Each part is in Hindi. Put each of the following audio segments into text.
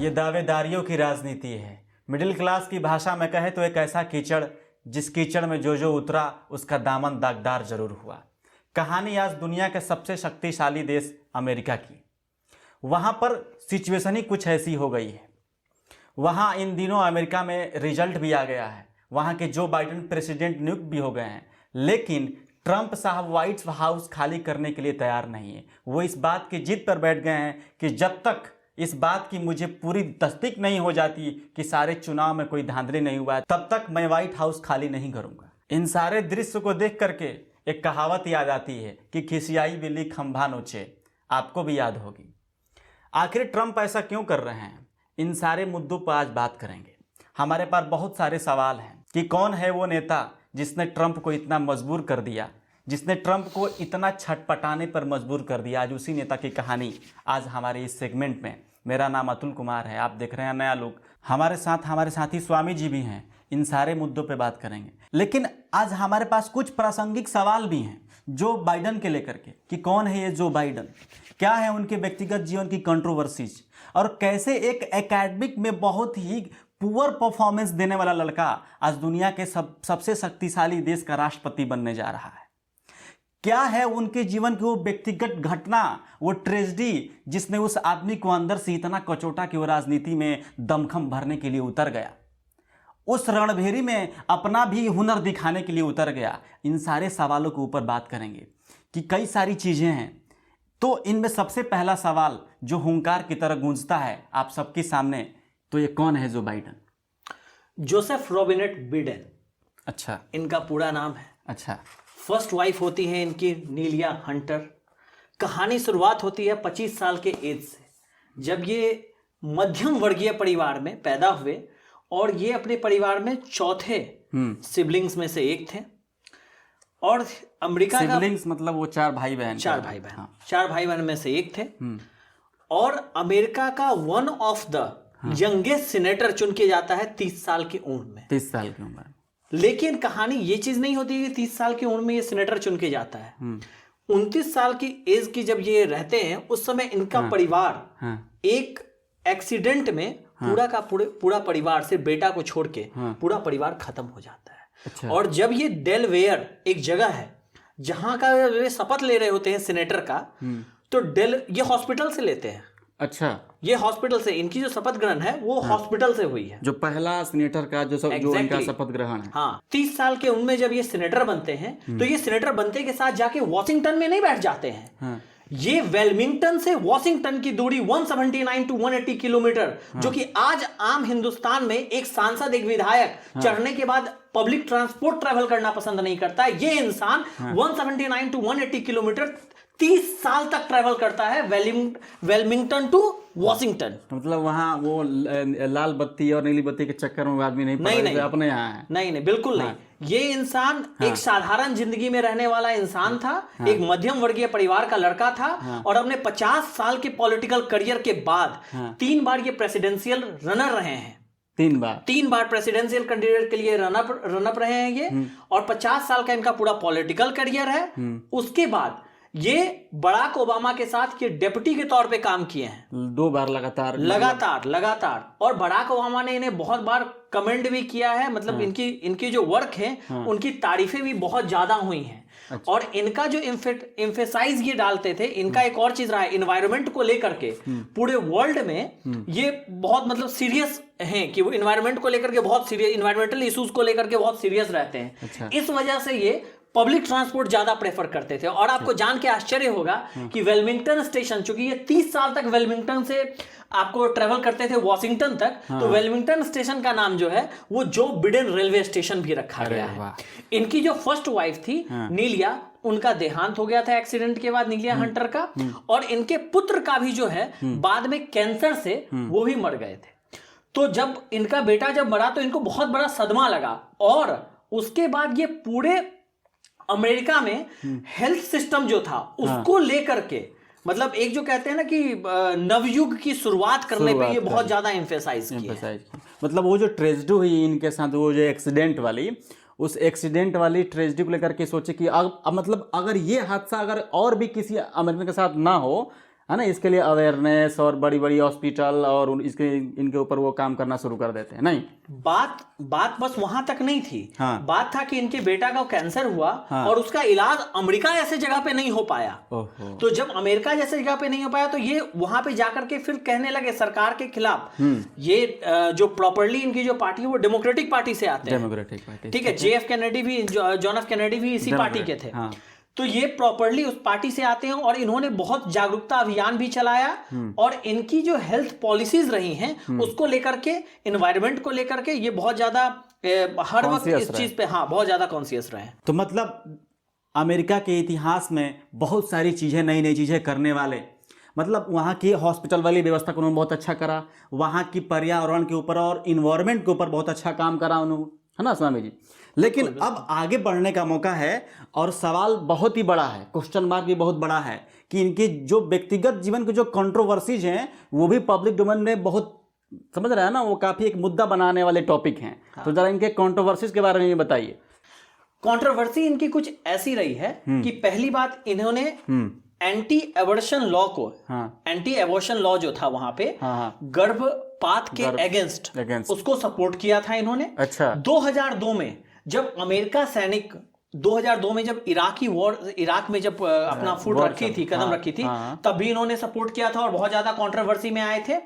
ये दावेदारियों की राजनीति है। मिडिल क्लास की भाषा में कहे तो एक ऐसा कीचड़ जिस कीचड़ में जो जो उतरा उसका दामन दागदार जरूर हुआ। कहानी आज दुनिया के सबसे शक्तिशाली देश अमेरिका की। वहाँ पर सिचुएशन ही कुछ ऐसी हो गई है। वहाँ इन दिनों अमेरिका में रिजल्ट भी आ गया है। वहाँ के जो बाइडेन प्रेसिडेंट नियुक्त भी हो गए हैं, लेकिन ट्रंप साहब व्हाइट हाउस खाली करने के लिए तैयार नहीं है। वो इस बात की जिद पर बैठ गए हैं कि जब तक इस बात की मुझे पूरी तस्दीक नहीं हो जाती कि सारे चुनाव में कोई धांधली नहीं हुआ, तब तक मैं व्हाइट हाउस खाली नहीं करूँगा। इन सारे दृश्य को देख करके एक कहावत याद आती है कि खिसियाई बिल्ली खंभा नोचे। आपको भी याद होगी। आखिर ट्रंप ऐसा क्यों कर रहे हैं? इन सारे मुद्दों पर आज बात करेंगे। हमारे पास बहुत सारे सवाल हैं कि कौन है वो नेता जिसने ट्रंप को इतना मजबूर कर दिया, जिसने ट्रंप को इतना छटपटाने पर मजबूर कर दिया। आज उसी नेता की कहानी आज हमारे इस सेगमेंट में। मेरा नाम अतुल कुमार है, आप देख रहे हैं नया लुक। हमारे साथी स्वामी जी भी हैं। इन सारे मुद्दों पे बात करेंगे, लेकिन आज हमारे पास कुछ प्रासंगिक सवाल भी हैं जो बाइडन के लेकर के कि कौन है ये जो बाइडन, क्या है उनके व्यक्तिगत जीवन की कंट्रोवर्सीज, और कैसे एक एकेडमिक में बहुत ही पुअर परफॉर्मेंस देने वाला लड़का आज दुनिया के सबसे शक्तिशाली देश का राष्ट्रपति बनने जा रहा है। क्या है उनके जीवन की वो व्यक्तिगत घटना, वो ट्रेजेडी जिसने उस आदमी को अंदर से इतना कचोटा कि वो राजनीति में दमखम भरने के लिए उतर गया, उस रणभेरी में अपना भी हुनर दिखाने के लिए उतर गया। इन सारे सवालों के ऊपर बात करेंगे कि कई सारी चीज़ें हैं। तो इनमें सबसे पहला सवाल जो हुंकार की तरह गूंजता है आप सबके सामने, तो ये कौन है जो बाइडन? जोसेफ रॉबिनेट बिडेन, अच्छा, इनका पूरा नाम है। अच्छा। फर्स्ट वाइफ होती है इनकी नीलिया हंटर। कहानी शुरुआत होती है 25 साल के एज से, जब ये मध्यम वर्गीय परिवार में पैदा हुए और ये अपने परिवार में चौथे सिबलिंग्स में से एक थे। और अमेरिका का सिबलिंग्स मतलब वो चार भाई बहन, चार भाई बहन, हाँ। चार भाई बहन में से एक थे। और अमेरिका का one of the youngest senator चुन के जाता है 30 साल की उम्र में। 30 साल की उम्र। लेकिन कहानी ये चीज नहीं होती कि 30 साल की उम्र में ये सीनेटर चुन के जाता है। 29 साल की एज की जब ये रहते हैं, उस समय इनका परिवार एक एक्सीडेंट में पूरा परिवार से बेटा को छोड़ के पूरा परिवार खत्म हो जाता है। अच्छा। और जब ये डेलवेयर एक जगह है जहां का वे शपथ ले रहे होते हैं सीनेटर का, तो ये हॉस्पिटल से लेते हैं। अच्छा, ये हॉस्पिटल से इनकी जो शपथ ग्रहण है वो हॉस्पिटल से हुई है, जो पहला सीनेटर का जो इनका शपथ ग्रहण है। हाँ, 30 साल के उनमें जब ये सीनेटर बनते हैं, तो ये सीनेटर बनते के साथ जाके वॉशिंगटन में नहीं बैठ जाते हैं। हाँ। ये वेलमिंगटन से वॉशिंगटन की दूरी 179 टू 180 किलोमीटर, जो कि आज आम हिंदुस्तान में एक सांसद, एक विधायक चढ़ने के बाद पब्लिक ट्रांसपोर्ट ट्रैवल करना पसंद नहीं करता है, ये इंसान 179 टू 180 किलोमीटर 30 साल तक ट्रैवल करता है वेलमिंगटन टू वॉशिंगटन। मतलब वहाँ वो लाल बत्ती और नीली बत्ती के चक्कर में आदमी नहीं अपने यहाँ है। नहीं, बिल्कुल नहीं। ये इंसान एक साधारण जिंदगी में रहने वाला इंसान था, एक मध्यम वर्गीय परिवार का लड़का था, और अपने 50 साल के पॉलिटिकल करियर के बाद 3 बार ये प्रेसिडेंशियल रनर रहे हैं। 3 बार प्रेसिडेंशियल कैंडिडेट के लिए रनअप रहे हैं ये, और 50 साल का इनका पूरा पॉलिटिकल करियर है। उसके बाद ये बराक ओबामा के साथ ये डेप्यूटी के तौर पे काम किए हैं 2 बार लगातार। और बराक ओबामा ने इन्हें बहुत बार कमेंट भी किया है। मतलब इनकी जो वर्क है उनकी तारीफें भी बहुत ज्यादा हुई हैं। अच्छा। और इनका जो एम्फेसाइज ये डालते थे, इनका एक और चीज रहा है, इन्वायरमेंट को लेकर के पूरे वर्ल्ड में ये बहुत मतलब सीरियस हैं कि वो इन्वायरमेंट को लेकर के बहुत सीरियस, इन्वायरमेंटल इश्यूज को लेकर के बहुत सीरियस रहते हैं। अच्छा। इस वजह से ये पब्लिक ट्रांसपोर्ट ज्यादा प्रेफर करते थे। और आपको जान के आश्चर्य होगा कि वेलमिंगटन स्टेशन, चूंकि ये 30 साल तक वेलमिंगटन से आपको ट्रेवल करते थे वॉशिंगटन तक, तो वेलमिंगटन स्टेशन का नाम जो है वो जो बिडेन रेलवे स्टेशन भी रखा गया है। इनकी जो फर्स्ट वाइफ थी नीलिया, उनका देहांत हो गया था एक्सीडेंट के बाद, नीलिया हंटर का। और इनके पुत्र का भी जो है बाद में कैंसर से वो भी मर गए थे। तो जब इनका बेटा जब मरा तो इनको बहुत बड़ा सदमा लगा, और उसके बाद ये पूरे अमेरिका में हेल्थ सिस्टम जो था उसको लेकर के, मतलब एक जो कहते हैं ना कि नवयुग की शुरुआत करने पे ये बहुत ज्यादा एम्फेसाइज किया। मतलब वो जो ट्रेजेडी हुई इनके साथ, वो जो एक्सीडेंट वाली, उस एक्सीडेंट वाली ट्रेजेडी को लेकर के सोचे कि अब मतलब अगर ये हादसा अगर और भी किसी अमेरिकन के साथ ना हो, है ना, इसके लिए अवेयरनेस और बड़ी बड़ी हॉस्पिटल और इनके ऊपर वो काम करना शुरू कर देते हैं। नहीं, बात बस वहां तक नहीं थी। हाँ। बात था कि इनके बेटा का कैंसर हुआ, हाँ। और उसका इलाज अमेरिका ऐसे जगह पे नहीं हो पाया। तो जब अमेरिका जैसे जगह पे नहीं हो पाया तो ये वहां पे जाकर के फिर कहने लगे सरकार के खिलाफ। ये जो प्रॉपर्ली इनकी जो पार्टी है वो डेमोक्रेटिक पार्टी से आते हैं, डेमोक्रेटिक पार्टी, ठीक है। JF कैनेडी भी, जॉन एफ कैनेडी भी इसी पार्टी के थे। तो ये प्रॉपर्ली उस पार्टी से आते हैं और इन्होंने बहुत जागरूकता अभियान भी चलाया और इनकी जो हेल्थ पॉलिसीज रही हैं उसको लेकर के, एनवायरनमेंट को लेकर के ये बहुत ज्यादा हर वक्त इस चीज पे बहुत ज्यादा कॉन्शियस रहे। तो मतलब अमेरिका के इतिहास में बहुत सारी चीजें, नई नई चीजें करने वाले, मतलब वहाँ की हॉस्पिटल वाली व्यवस्था को उन्होंने बहुत अच्छा करा, वहाँ की पर्यावरण के ऊपर और इन्वायरमेंट के ऊपर बहुत अच्छा काम करा उन्होंने, है ना स्वामी जी। लेकिन अब आगे बढ़ने का मौका है और सवाल बहुत ही बड़ा है, क्वेश्चन मार्क भी बहुत बड़ा है कि इनके जो व्यक्तिगत जीवन के जो कंट्रोवर्सीज हैं वो भी पब्लिक डोमेन में बहुत, समझ रहे हैं ना, वो काफी एक मुद्दा बनाने वाले टॉपिक हैं। तो जरा इनके कंट्रोवर्सीज के बारे में बताइए। कंट्रोवर्सी इनकी कुछ ऐसी रही है कि पहली बात, इन्होंने एंटी एबॉर्शन लॉ को, एंटी एबॉर्शन लॉ जो था वहां पे, गर्भपात के अगेंस्ट उसको सपोर्ट किया था इन्होंने। अच्छा। 2002 में जब अमेरिका सैनिक 2002 में जब इराक में जब अपना फुट रखी थी, कदम रखी थी, तब भी इन्होंने सपोर्ट किया था और बहुत ज्यादा कंट्रोवर्सी में आए थे।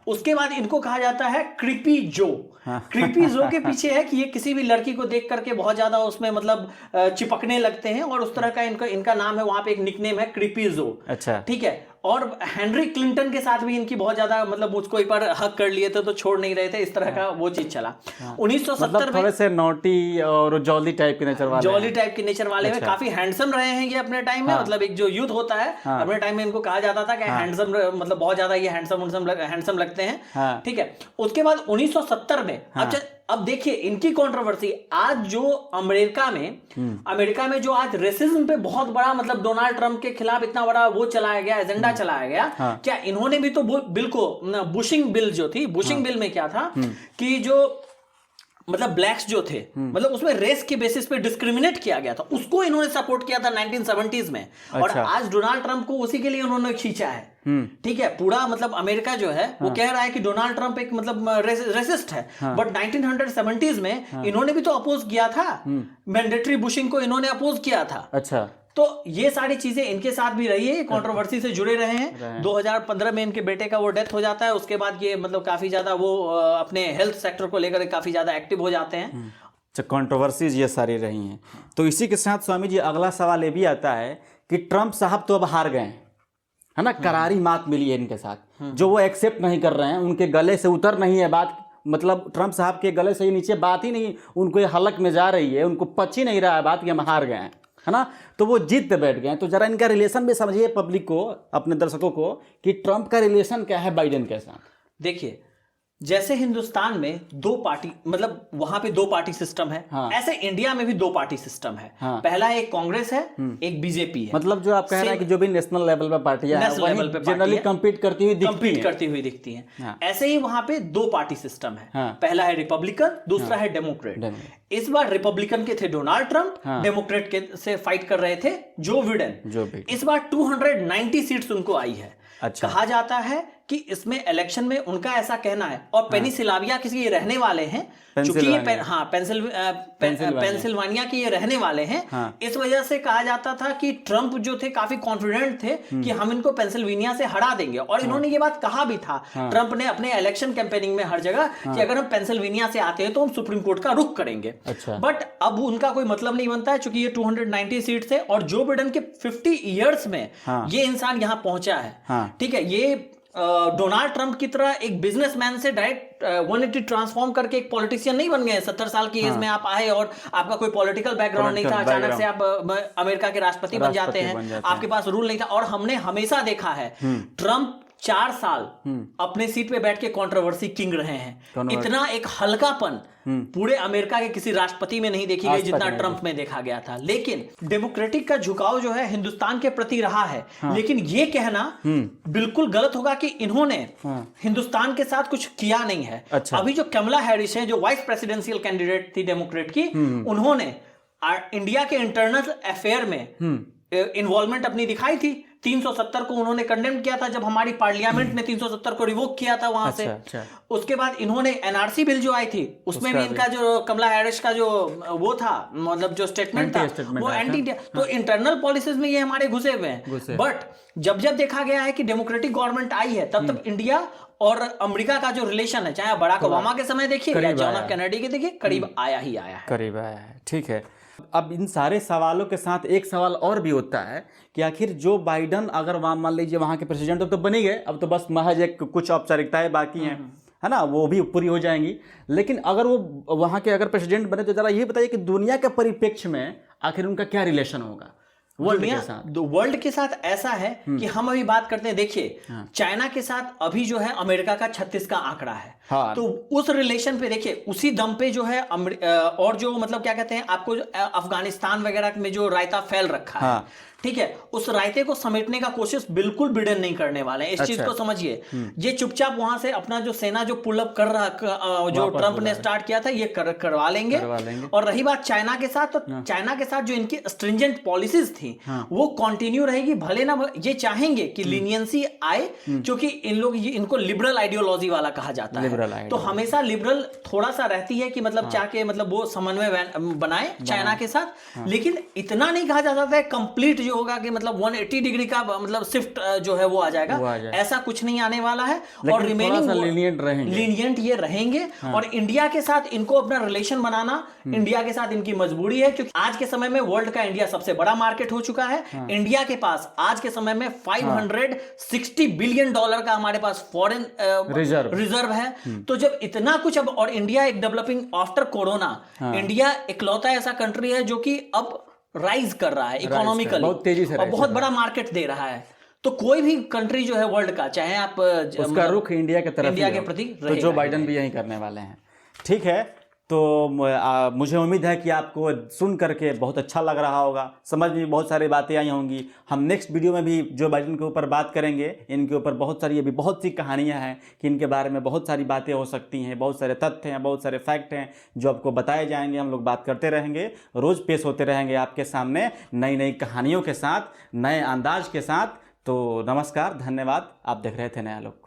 उसके बाद इनको कहा जाता है क्रीपी जो। क्रीपी जो के पीछे है कि ये किसी भी लड़की को देख करके बहुत ज्यादा उसमें मतलब चिपकने लगते हैं और उस तरह का इनका नाम है, वहां पे एक निकनेम है क्रीपी जो। अच्छा, ठीक है। और हेनरी क्लिंटन के साथ भी इनकी बहुत ज्यादा मतलब उसको एक बार हक कर लिए थे तो छोड़ नहीं रहे थे, इस तरह का वो चीज चला। 1970 में थोड़े से नॉटी और जॉली टाइप के नेचर वाले हैं, काफी हैंडसम रहे हैं ये अपने टाइम में। मतलब एक जो यूथ होता है अपने टाइम में इनको कहा जाता था कि हैंडसम, मतलब बहुत ज्यादा ये हैंडसम लगते हैं, ठीक है। उसके बाद 1970 में अब देखिए इनकी कंट्रोवर्सी, आज जो अमेरिका में जो आज रेसिज्म पे बहुत बड़ा, मतलब डोनाल्ड ट्रंप के खिलाफ इतना बड़ा वो चलाया गया, एजेंडा चलाया गया। क्या इन्होंने भी तो बिल को, बुशिंग बिल जो थी, बुशिंग बिल में क्या था कि जो मतलब ब्लैक्स जो थे, मतलब उसमें रेस के बेसिस पे डिस्क्रिमिनेट किया गया था, उसको इन्होंने सपोर्ट किया था 1970s में। और आज डोनाल्ड ट्रंप को उसी के लिए उन्होंने खींचा है, ठीक है। पूरा मतलब अमेरिका जो है वो कह रहा है कि डोनाल्ड ट्रंप एक मतलब रेसिस्ट है, बट 1970s में इन्होंने भी तो अपोज किया था, मैंडेटरी बुशिंग को इन्होंने अपोज किया था। अच्छा। तो ये सारी चीजें इनके साथ भी रही है, कंट्रोवर्सी से जुड़े रहे हैं। 2015 में इनके बेटे का वो डेथ हो जाता है, उसके बाद ये मतलब काफी ज्यादा वो अपने हेल्थ सेक्टर को लेकर काफी ज्यादा एक्टिव हो जाते हैं। अच्छा, कंट्रोवर्सीज ये सारी रही हैं। तो इसी के साथ स्वामी जी अगला सवाल ये भी आता है कि ट्रंप साहब तो अब हार गए हैं, है ना, करारी मात मिली है इनके साथ, जो वो एक्सेप्ट नहीं कर रहे हैं, उनके गले से उतर नहीं है बात, मतलब ट्रंप साहब के गले से नीचे बात ही नहीं, उनको ये हलक में जा रही है, उनको पच ही नहीं रहा है बात कि हम हार गए हैं, है ना। तो वो जीत पे बैठ गए। तो जरा इनका रिलेशन भी समझिए पब्लिक को, अपने दर्शकों को, कि ट्रंप का रिलेशन क्या है बाइडेन के साथ। देखिए, जैसे हिंदुस्तान में दो पार्टी, मतलब वहां पे दो पार्टी सिस्टम है, ऐसे इंडिया में भी दो पार्टी सिस्टम है। पहला एक कांग्रेस है, एक बीजेपी है। मतलब जो आप कह रहे हैं कि जो भी नेशनल लेवल पे पार्टियां हैं, वही जनरली कम्पीट करती हुई दिखती हैं। ऐसे ही वहां पे दो पार्टी सिस्टम है, पहला है रिपब्लिकन, दूसरा है डेमोक्रेट। इस बार रिपब्लिकन के थे डोनाल्ड ट्रंप, डेमोक्रेट के से फाइट कर रहे थे जो बिडेन। इस बार 290 सीट्स उनको आई है। अच्छा। कहा जाता है कि इसमें इलेक्शन में उनका ऐसा कहना है, और पेनिसिलाविया किसी ये रहने वाले हैं, चूंकि ये पेंसिल्वानिया के ये रहने वाले हैं, इस वजह से कहा जाता था कि ट्रंप जो थे काफी कॉन्फिडेंट थे कि हम इनको पेंसिल्वेनिया से हरा देंगे। और इन्होंने ये बात कहा भी था, ट्रंप ने अपने इलेक्शन कैंपेनिंग में हर जगह, कि अगर हम पेंसिल्वेनिया से आते हैं तो हम सुप्रीम कोर्ट का रुख करेंगे। बट अब उनका कोई मतलब नहीं बनता है, चूंकि ये 290 सीट्स है और जो बिडेन के 50 ईयर्स में ये इंसान यहां पहुंचा है, ठीक है। ये डोनाल्ड ट्रंप की तरह एक बिजनेसमैन से डायरेक्ट 180 ट्रांसफॉर्म करके एक पॉलिटिशियन नहीं बन गए। 70 साल की एज में आप आए और आपका कोई पॉलिटिकल बैकग्राउंड नहीं था, अचानक से आप अमेरिका के राष्ट्रपति बन जाते हैं, आपके पास रूल नहीं था। और हमने हमेशा देखा है ट्रंप 4 साल अपने सीट पे बैठ के कंट्रोवर्सी किंग रहे हैं। इतना एक हल्कापन पूरे अमेरिका के किसी राष्ट्रपति में नहीं देखी गई जितना ट्रंप में देखा गया था। लेकिन डेमोक्रेटिक का झुकाव जो है हिंदुस्तान के प्रति रहा है। लेकिन ये कहना बिल्कुल गलत होगा कि इन्होंने हिंदुस्तान के साथ कुछ किया नहीं है। अच्छा। अभी जो कमला हैरिस है, जो वाइस प्रेसिडेंशियल कैंडिडेट थी डेमोक्रेट की, उन्होंने इंडिया के इंटरनल अफेयर में इन्वॉल्वमेंट अपनी दिखाई थी। 370 को उन्होंने कंडेम किया था, जब हमारी पार्लियामेंट ने 370 को रिवोक किया था वहां से। अच्छा। उसके बाद इन्होंने एनआरसी बिल जो आई थी उसमें भी इनका जो कमला हैरिस का जो वो था, मतलब जो स्टेटमेंट था वो एंटी इंडिया। तो इंटरनल पॉलिसीज में ये हमारे घुसे हुए हैं। बट जब देखा गया है कि डेमोक्रेटिक गवर्नमेंट आई है, तब तक इंडिया और अमेरिका का जो रिलेशन है, चाहे बराक ओबामा के समय देखिए या जॉन एफ कैनेडी के देखिए, करीब आया है। करीब आया है, ठीक है। अब इन सारे सवालों के साथ एक सवाल और भी होता है कि आखिर जो बाइडन अगर वहाँ मान लीजिए वहाँ के प्रेसिडेंट तो बन ही गए, अब तो बस महज एक कुछ औपचारिकताएं बाकी हैं, है ना, वो भी पूरी हो जाएंगी। लेकिन अगर वो वहाँ के अगर प्रेसिडेंट बने तो जरा ये बताइए कि दुनिया के परिप्रेक्ष्य में आखिर उनका क्या रिलेशन होगा वर्ल्ड के साथ। ऐसा है कि हम अभी बात करते हैं, देखिए चाइना के साथ अभी जो है अमेरिका का 36 का आंकड़ा है। तो उस रिलेशन पे देखिए, उसी दम पे जो है और जो मतलब क्या कहते हैं आपको, अफगानिस्तान वगैरह में जो रायता फैल रखा है, ठीक है, उस रायते को समेटने का कोशिश बिल्कुल बिडेन नहीं करने वाले हैं। इस चीज को समझिए। ये चुपचाप वहां से अपना जो सेना जो पुल अप कर रहा, जो ट्रंप ने स्टार्ट किया था, ये करवा लेंगे। और रही बात चाइना के साथ, तो चाइना के साथ जो इनकी स्ट्रिंजेंट पॉलिसीज थी वो कंटिन्यू रहेगी। भले ना ये चाहेंगे कि लीनियंसी आए, क्योंकि इनको लिबरल आइडियोलॉजी वाला कहा जाता है। तो हमेशा लिबरल थोड़ा सा रहती है कि मतलब चाहे मतलब वो समन्वय बनाए चाइना के साथ, लेकिन इतना नहीं कहा जा सकता है कंप्लीट जो होगा कि मतलब 180 डिग्री का मतलब शिफ्ट जो है वो आ जाएगा। ऐसा कुछ नहीं आने वाला है। और रिमेनिंग लीनियंट ये रहेंगे। और इंडिया के साथ इनको अपना रिलेशन बनाना इंडिया के साथ इनकी मजबूरी है, क्योंकि आज के समय में वर्ल्ड का इंडिया सबसे बड़ा मार्केट हो चुका है। इंडिया के पास आज के समय में $560 बिलियन का हमारे पास फॉरेन रिजर्व है। तो जब इतना कुछ अब, और इंडिया एक डेवलपिंग आफ्टर कोरोना, इंडिया इकलौता ऐसा कंट्री है जो कि अब राइज कर रहा है इकोनॉमिकली, बहुत तेजी से, और बहुत बड़ा मार्केट दे रहा है। तो कोई भी कंट्री जो है वर्ल्ड का, चाहे आप उसका रुख इंडिया के तरफ, इंडिया के प्रति, तो जो बाइडन भी यही करने वाले हैं। ठीक है, तो मुझे उम्मीद है कि आपको सुन करके बहुत अच्छा लग रहा होगा, समझ में बहुत सारी बातें आई होंगी। हम नेक्स्ट वीडियो में भी जो बाइडन के ऊपर बात करेंगे, इनके ऊपर बहुत सारी अभी बहुत सी कहानियां हैं कि इनके बारे में बहुत सारी बातें हो सकती हैं, बहुत सारे तथ्य हैं, बहुत सारे फैक्ट हैं जो आपको बताए जाएंगे। हम लोग बात करते रहेंगे, रोज़ पेश होते रहेंगे आपके सामने नई नई कहानियों के साथ, नए अंदाज के साथ। तो नमस्कार, धन्यवाद। आप देख रहे थे नया लोग।